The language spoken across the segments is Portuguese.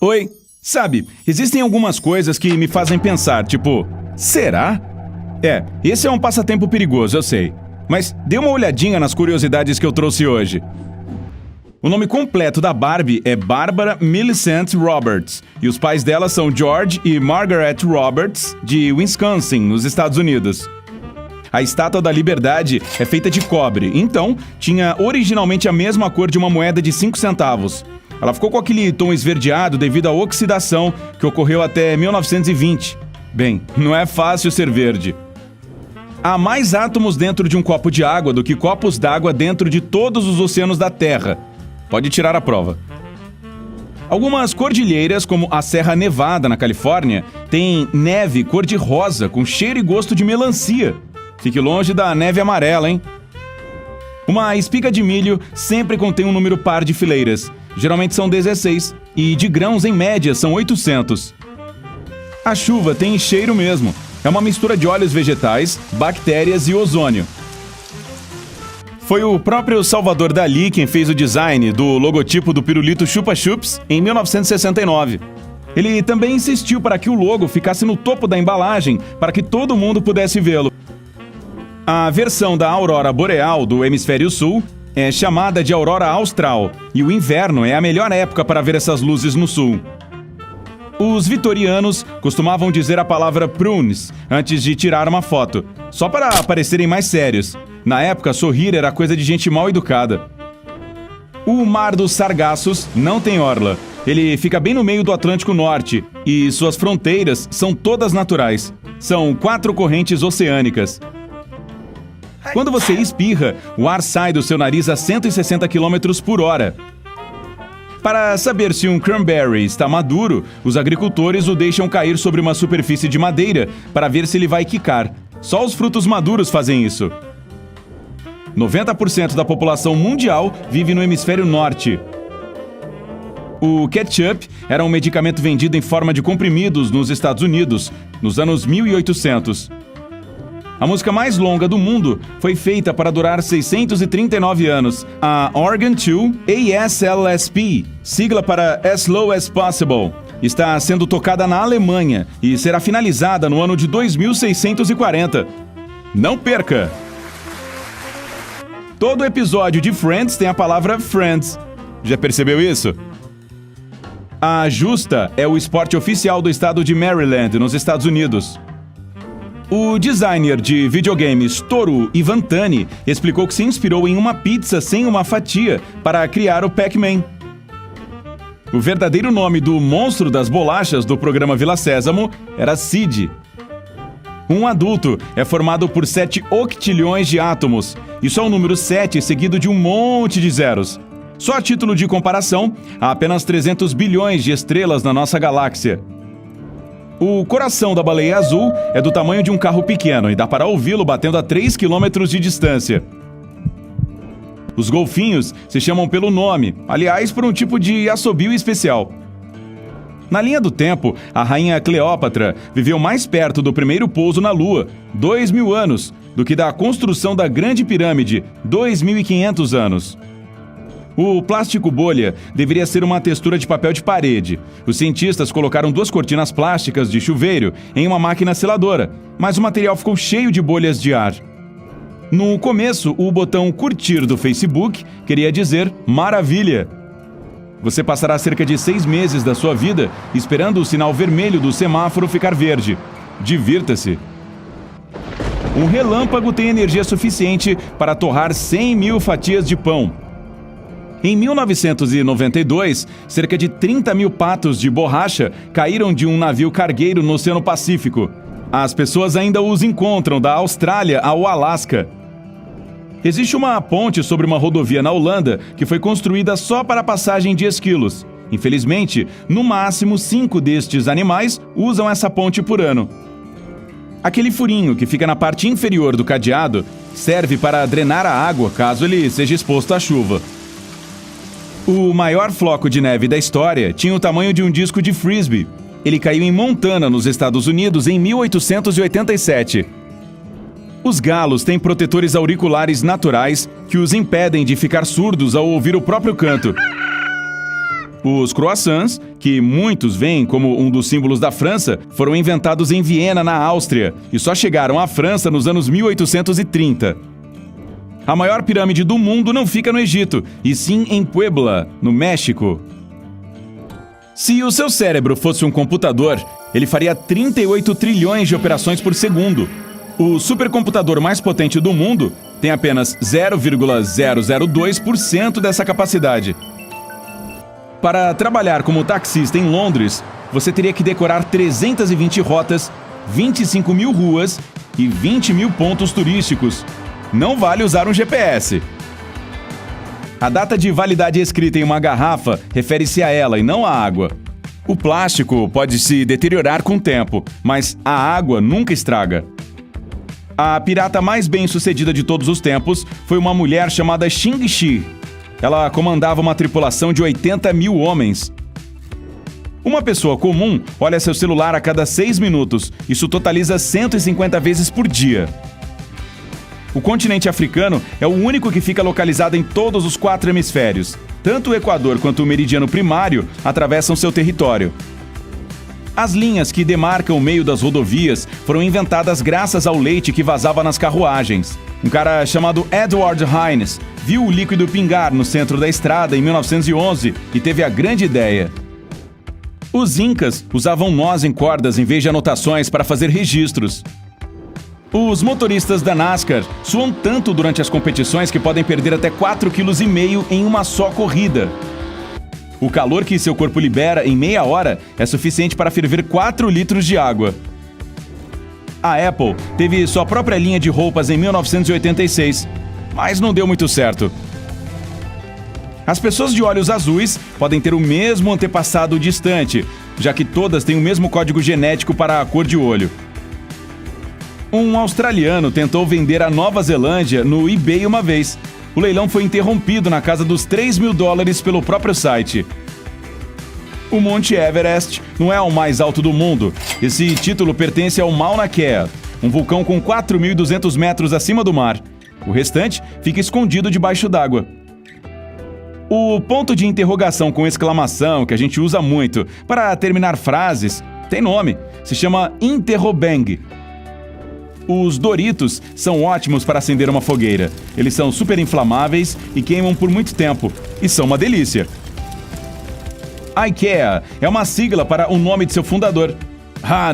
Oi, sabe, existem algumas coisas que me fazem pensar, tipo, será? Esse é um passatempo perigoso, eu sei. Mas dê uma olhadinha nas curiosidades que eu trouxe hoje. O nome completo da Barbie é Barbara Millicent Roberts, e os pais dela são George e Margaret Roberts, de Wisconsin, nos Estados Unidos. A Estátua da Liberdade é feita de cobre, então tinha originalmente a mesma cor de uma moeda de 5 centavos. Ela ficou com aquele tom esverdeado devido à oxidação que ocorreu até 1920. Bem, não é fácil ser verde. Há mais átomos dentro de um copo de água do que copos d'água dentro de todos os oceanos da Terra. Pode tirar a prova. Algumas cordilheiras, como a Serra Nevada, na Califórnia, têm neve cor-de-rosa com cheiro e gosto de melancia. Fique longe da neve amarela, hein? Uma espiga de milho sempre contém um número par de fileiras. Geralmente são 16, e de grãos, em média, são 800. A chuva tem cheiro mesmo. É uma mistura de óleos vegetais, bactérias e ozônio. Foi o próprio Salvador Dalí quem fez o design do logotipo do pirulito Chupa Chups em 1969. Ele também insistiu para que o logo ficasse no topo da embalagem para que todo mundo pudesse vê-lo. A versão da aurora boreal do hemisfério sul é chamada de aurora austral, e o inverno é a melhor época para ver essas luzes no sul. Os vitorianos costumavam dizer a palavra prunes antes de tirar uma foto, só para parecerem mais sérios. Na época, sorrir era coisa de gente mal educada. O Mar dos Sargassos não tem orla. Ele fica bem no meio do Atlântico Norte e suas fronteiras são todas naturais. São 4 correntes oceânicas. Quando você espirra, o ar sai do seu nariz a 160 km por hora. Para saber se um cranberry está maduro, os agricultores o deixam cair sobre uma superfície de madeira para ver se ele vai quicar. Só os frutos maduros fazem isso. 90% da população mundial vive no hemisfério norte. O ketchup era um medicamento vendido em forma de comprimidos nos Estados Unidos, nos anos 1800. A música mais longa do mundo foi feita para durar 639 anos, a Organ 2 ASLSP, sigla para As Slow as Possible. Está sendo tocada na Alemanha e será finalizada no ano de 2640. Não perca! Todo episódio de Friends tem a palavra Friends. Já percebeu isso? A justa é o esporte oficial do estado de Maryland, nos Estados Unidos. O designer de videogames Toru Iwatani explicou que se inspirou em uma pizza sem uma fatia para criar o Pac-Man. O verdadeiro nome do monstro das bolachas do programa Vila Sésamo era Sid. Um adulto é formado por 7 octilhões de átomos. Isso é o número 7 seguido de um monte de zeros. Só a título de comparação, há apenas 300 bilhões de estrelas na nossa galáxia. O coração da baleia azul é do tamanho de um carro pequeno e dá para ouvi-lo batendo a 3 km de distância. Os golfinhos se chamam pelo nome, aliás, por um tipo de assobio especial. Na linha do tempo, a rainha Cleópatra viveu mais perto do primeiro pouso na Lua, 2.000 anos, do que da construção da Grande Pirâmide, 2.500 anos. O plástico bolha deveria ser uma textura de papel de parede. Os cientistas colocaram 2 cortinas plásticas de chuveiro em uma máquina seladora, mas o material ficou cheio de bolhas de ar. No começo, o botão curtir do Facebook queria dizer maravilha. Você passará cerca de 6 meses da sua vida esperando o sinal vermelho do semáforo ficar verde. Divirta-se! Um relâmpago tem energia suficiente para torrar 100.000 fatias de pão. Em 1992, cerca de 30.000 patos de borracha caíram de um navio cargueiro no Oceano Pacífico. As pessoas ainda os encontram da Austrália ao Alasca. Existe uma ponte sobre uma rodovia na Holanda que foi construída só para a passagem de esquilos. Infelizmente, no máximo 5 destes animais usam essa ponte por ano. Aquele furinho que fica na parte inferior do cadeado serve para drenar a água caso ele seja exposto à chuva. O maior floco de neve da história tinha o tamanho de um disco de frisbee. Ele caiu em Montana, nos Estados Unidos, em 1887. Os galos têm protetores auriculares naturais que os impedem de ficar surdos ao ouvir o próprio canto. Os croissants, que muitos veem como um dos símbolos da França, foram inventados em Viena, na Áustria, e só chegaram à França nos anos 1830. A maior pirâmide do mundo não fica no Egito, e sim em Puebla, no México. Se o seu cérebro fosse um computador, ele faria 38 trilhões de operações por segundo. O supercomputador mais potente do mundo tem apenas 0,002% dessa capacidade. Para trabalhar como taxista em Londres, você teria que decorar 320 rotas, 25 mil ruas e 20 mil pontos turísticos. Não vale usar um GPS. A data de validade escrita em uma garrafa refere-se a ela e não à água. O plástico pode se deteriorar com o tempo, mas a água nunca estraga. A pirata mais bem-sucedida de todos os tempos foi uma mulher chamada Xing Shi. Ela comandava uma tripulação de 80 mil homens. Uma pessoa comum olha seu celular a cada 6 minutos. Isso totaliza 150 vezes por dia. O continente africano é o único que fica localizado em todos os 4 hemisférios. Tanto o Equador quanto o meridiano primário atravessam seu território. As linhas que demarcam o meio das rodovias foram inventadas graças ao leite que vazava nas carruagens. Um cara chamado Edward Hines viu o líquido pingar no centro da estrada em 1911 e teve a grande ideia. Os incas usavam nós em cordas em vez de anotações para fazer registros. Os motoristas da NASCAR suam tanto durante as competições que podem perder até 4,5 kg em uma só corrida. O calor que seu corpo libera em meia hora é suficiente para ferver 4 litros de água. A Apple teve sua própria linha de roupas em 1986, mas não deu muito certo. As pessoas de olhos azuis podem ter o mesmo antepassado distante, já que todas têm o mesmo código genético para a cor de olho. Um australiano tentou vender a Nova Zelândia no eBay uma vez. O leilão foi interrompido na casa dos $3 mil pelo próprio site. O Monte Everest não é o mais alto do mundo. Esse título pertence ao Mauna Kea, um vulcão com 4.200 metros acima do mar. O restante fica escondido debaixo d'água. O ponto de interrogação com exclamação, que a gente usa muito para terminar frases, tem nome. Se chama interrobang. Os Doritos são ótimos para acender uma fogueira. Eles são super inflamáveis e queimam por muito tempo. E são uma delícia. IKEA é uma sigla para o nome de seu fundador.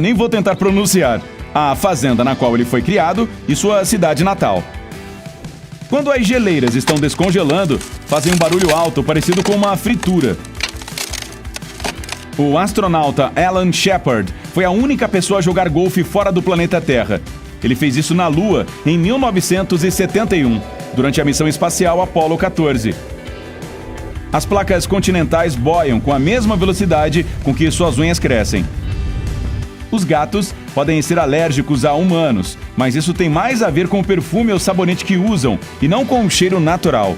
Nem vou tentar pronunciar. A fazenda na qual ele foi criado e sua cidade natal. Quando as geleiras estão descongelando, fazem um barulho alto parecido com uma fritura. O astronauta Alan Shepard foi a única pessoa a jogar golfe fora do planeta Terra. Ele fez isso na Lua em 1971, durante a missão espacial Apollo 14. As placas continentais boiam com a mesma velocidade com que suas unhas crescem. Os gatos podem ser alérgicos a humanos, mas isso tem mais a ver com o perfume ou sabonete que usam, e não com o cheiro natural.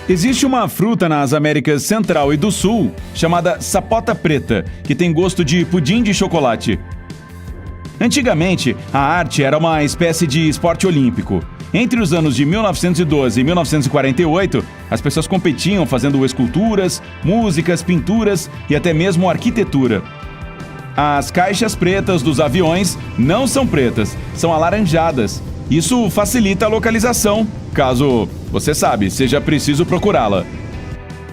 Existe uma fruta nas Américas Central e do Sul, chamada sapota preta, que tem gosto de pudim de chocolate. Antigamente, a arte era uma espécie de esporte olímpico. Entre os anos de 1912 e 1948, as pessoas competiam fazendo esculturas, músicas, pinturas e até mesmo arquitetura. As caixas pretas dos aviões não são pretas, são alaranjadas. Isso facilita a localização, caso, você sabe, seja preciso procurá-la.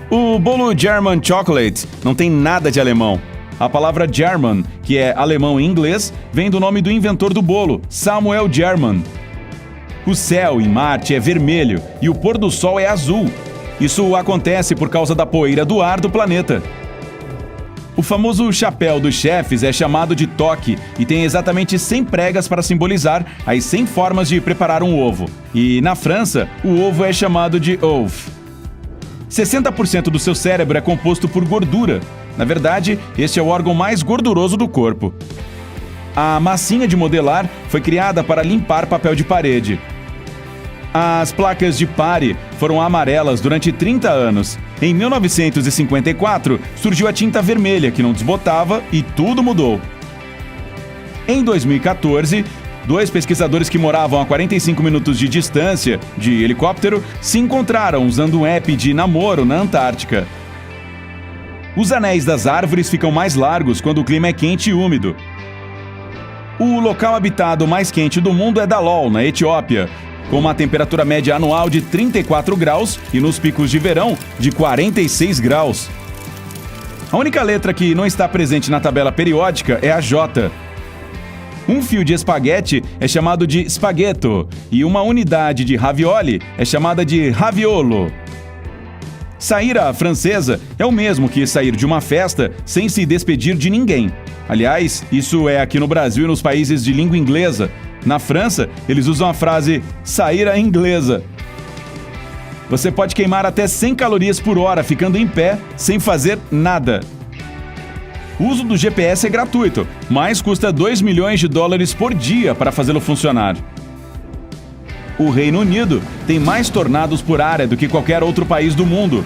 O bolo German Chocolate não tem nada de alemão. A palavra German, que é alemão em inglês, vem do nome do inventor do bolo, Samuel German. O céu em Marte é vermelho e o pôr do sol é azul. Isso acontece por causa da poeira do ar do planeta. O famoso chapéu dos chefes é chamado de toque e tem exatamente 100 pregas para simbolizar as 100 formas de preparar um ovo. E na França, o ovo é chamado de œuf. 60% do seu cérebro é composto por gordura. Na verdade, este é o órgão mais gorduroso do corpo. A massinha de modelar foi criada para limpar papel de parede. As placas de pare foram amarelas durante 30 anos. Em 1954, surgiu a tinta vermelha, que não desbotava, e tudo mudou. Em 2014, 2 pesquisadores que moravam a 45 minutos de distância, de helicóptero, se encontraram usando um app de namoro na Antártica. Os anéis das árvores ficam mais largos quando o clima é quente e úmido. O local habitado mais quente do mundo é Dalol, na Etiópia, com uma temperatura média anual de 34 graus e nos picos de verão de 46 graus. A única letra que não está presente na tabela periódica é a J. Um fio de espaguete é chamado de spaghetto e uma unidade de ravioli é chamada de raviolo. Sair à francesa é o mesmo que sair de uma festa sem se despedir de ninguém. Aliás, isso é aqui no Brasil e nos países de língua inglesa. Na França, eles usam a frase sair à inglesa. Você pode queimar até 100 calorias por hora ficando em pé sem fazer nada. O uso do GPS é gratuito, mas custa $2 milhões por dia para fazê-lo funcionar. O Reino Unido tem mais tornados por área do que qualquer outro país do mundo.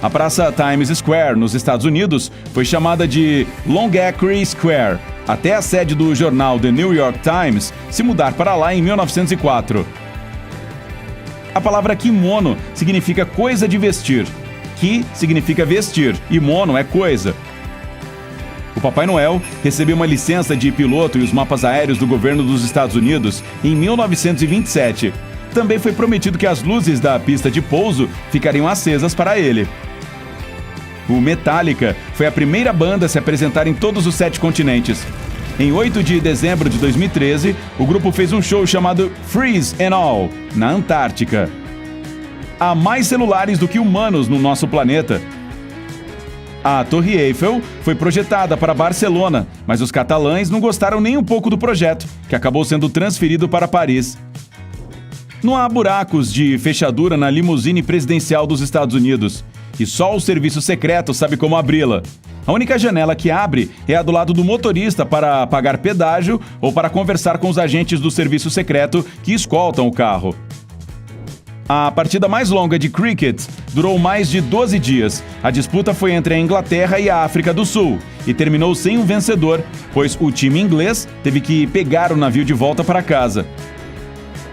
A praça Times Square, nos Estados Unidos, foi chamada de Longacre Square, até a sede do jornal The New York Times se mudar para lá em 1904. A palavra kimono significa coisa de vestir. Ki significa vestir e mono é coisa. O Papai Noel recebeu uma licença de piloto e os mapas aéreos do governo dos Estados Unidos em 1927. Também foi prometido que as luzes da pista de pouso ficariam acesas para ele. O Metallica foi a primeira banda a se apresentar em todos os 7 continentes. Em 8 de dezembro de 2013, o grupo fez um show chamado Freeze and All, na Antártica. Há mais celulares do que humanos no nosso planeta. A Torre Eiffel foi projetada para Barcelona, mas os catalães não gostaram nem um pouco do projeto, que acabou sendo transferido para Paris. Não há buracos de fechadura na limusine presidencial dos Estados Unidos, e só o serviço secreto sabe como abri-la. A única janela que abre é a do lado do motorista para pagar pedágio ou para conversar com os agentes do serviço secreto que escoltam o carro. A partida mais longa de cricket durou mais de 12 dias. A disputa foi entre a Inglaterra e a África do Sul e terminou sem um vencedor, pois o time inglês teve que pegar o navio de volta para casa.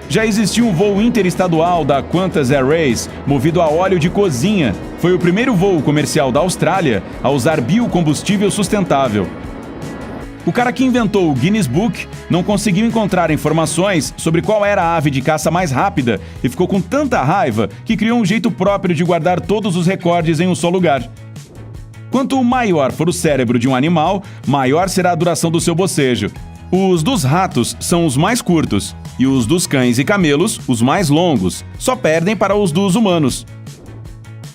Já existia um voo interestadual da Qantas Airways movido a óleo de cozinha. Foi o primeiro voo comercial da Austrália a usar biocombustível sustentável. O cara que inventou o Guinness Book não conseguiu encontrar informações sobre qual era a ave de caça mais rápida e ficou com tanta raiva que criou um jeito próprio de guardar todos os recordes em um só lugar. Quanto maior for o cérebro de um animal, maior será a duração do seu bocejo. Os dos ratos são os mais curtos e os dos cães e camelos os mais longos, só perdem para os dos humanos.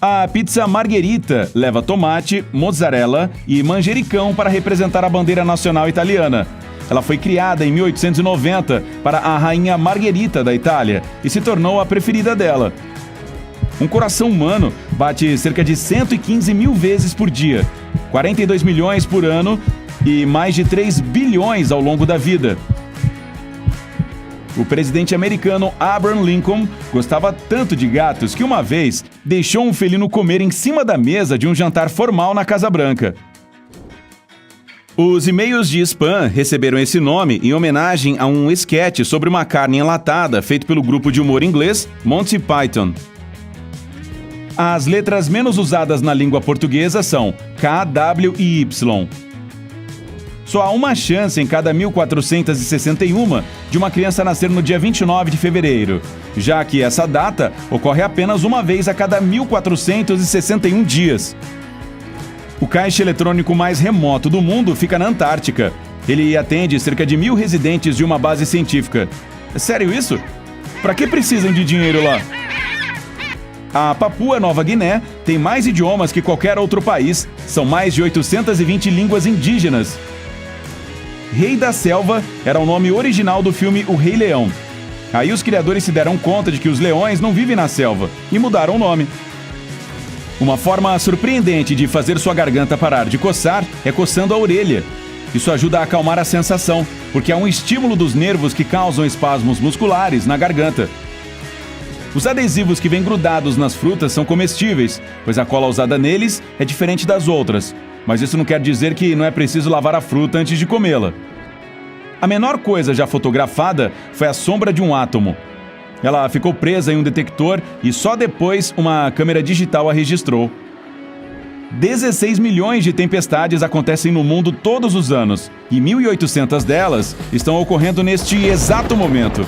A pizza margherita leva tomate, mozzarella e manjericão para representar a bandeira nacional italiana. Ela foi criada em 1890 para a rainha Margherita da Itália e se tornou a preferida dela. Um coração humano bate cerca de 115 mil vezes por dia, 42 milhões por ano e mais de 3 bilhões ao longo da vida. O presidente americano Abraham Lincoln gostava tanto de gatos que uma vez deixou um felino comer em cima da mesa de um jantar formal na Casa Branca. Os e-mails de spam receberam esse nome em homenagem a um esquete sobre uma carne enlatada feito pelo grupo de humor inglês Monty Python. As letras menos usadas na língua portuguesa são K, W e Y. Só há uma chance em cada 1461 de uma criança nascer no dia 29 de fevereiro, já que essa data ocorre apenas uma vez a cada 1461 dias. O caixa eletrônico mais remoto do mundo fica na Antártica. Ele atende cerca de 1.000 residentes de uma base científica. É sério isso? Para que precisam de dinheiro lá? A Papua Nova Guiné tem mais idiomas que qualquer outro país. São mais de 820 línguas indígenas. Rei da Selva era o nome original do filme O Rei Leão. Aí os criadores se deram conta de que os leões não vivem na selva e mudaram o nome. Uma forma surpreendente de fazer sua garganta parar de coçar é coçando a orelha. Isso ajuda a acalmar a sensação, porque é um estímulo dos nervos que causam espasmos musculares na garganta. Os adesivos que vêm grudados nas frutas são comestíveis, pois a cola usada neles é diferente das outras. Mas isso não quer dizer que não é preciso lavar a fruta antes de comê-la. A menor coisa já fotografada foi a sombra de um átomo. Ela ficou presa em um detector e só depois uma câmera digital a registrou. 16 milhões de tempestades acontecem no mundo todos os anos, e 1.800 delas estão ocorrendo neste exato momento.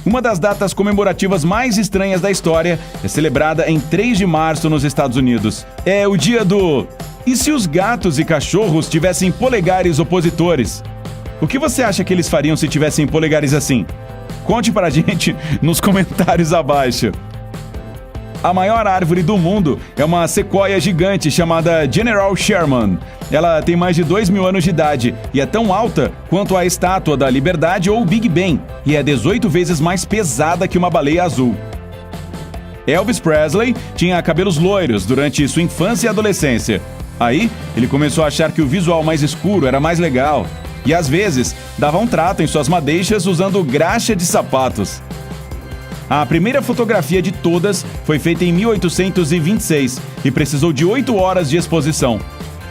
Uma das datas comemorativas mais estranhas da história é celebrada em 3 de março nos Estados Unidos. É o dia do... E se os gatos e cachorros tivessem polegares opositores? O que você acha que eles fariam se tivessem polegares assim? Conte pra gente nos comentários abaixo. A maior árvore do mundo é uma sequoia gigante chamada General Sherman. Ela tem mais de 2.000 anos de idade e é tão alta quanto a Estátua da Liberdade ou Big Ben, e é 18 vezes mais pesada que uma baleia azul. Elvis Presley tinha cabelos loiros durante sua infância e adolescência. Aí, ele começou a achar que o visual mais escuro era mais legal e, às vezes, dava um trato em suas madeixas usando graxa de sapatos. A primeira fotografia de todas foi feita em 1826 e precisou de 8 horas de exposição.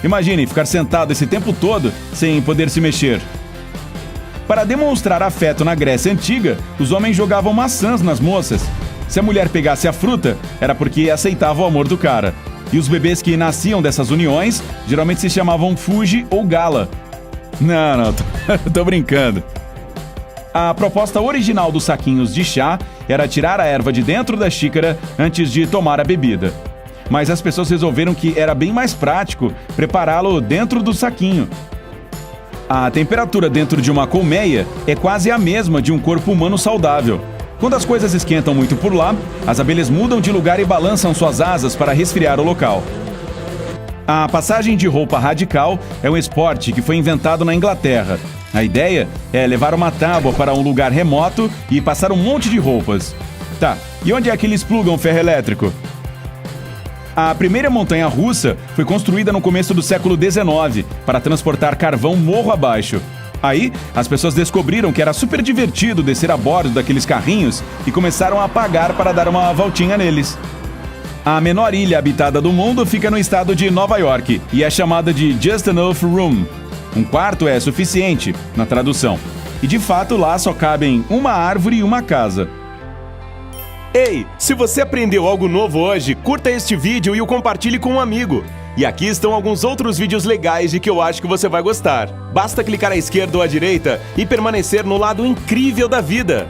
Imagine ficar sentado esse tempo todo sem poder se mexer. Para demonstrar afeto na Grécia Antiga, os homens jogavam maçãs nas moças. Se a mulher pegasse a fruta, era porque aceitava o amor do cara. E os bebês que nasciam dessas uniões geralmente se chamavam Fuji ou Gala. Não, tô brincando. A proposta original dos saquinhos de chá era tirar a erva de dentro da xícara antes de tomar a bebida. Mas as pessoas resolveram que era bem mais prático prepará-lo dentro do saquinho. A temperatura dentro de uma colmeia é quase a mesma de um corpo humano saudável. Quando as coisas esquentam muito por lá, as abelhas mudam de lugar e balançam suas asas para resfriar o local. A passagem de roupa radical é um esporte que foi inventado na Inglaterra. A ideia é levar uma tábua para um lugar remoto e passar um monte de roupas. Tá, e onde é que eles plugam o ferro elétrico? A primeira montanha-russa foi construída no começo do século XIX para transportar carvão morro abaixo. Aí, as pessoas descobriram que era super divertido descer a bordo daqueles carrinhos e começaram a pagar para dar uma voltinha neles. A menor ilha habitada do mundo fica no estado de Nova York e é chamada de Just Enough Room. Um quarto é suficiente, na tradução. E de fato lá só cabem uma árvore e uma casa. Ei, se você aprendeu algo novo hoje, curta este vídeo e o compartilhe com um amigo. E aqui estão alguns outros vídeos legais de que eu acho que você vai gostar. Basta clicar à esquerda ou à direita e permanecer no lado incrível da vida.